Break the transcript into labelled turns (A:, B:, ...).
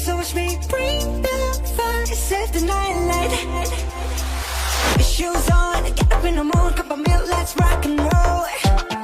A: so watch me bring the fire, save the night light. Shoes on, get up in the mood, cup of milk, let's rock and roll.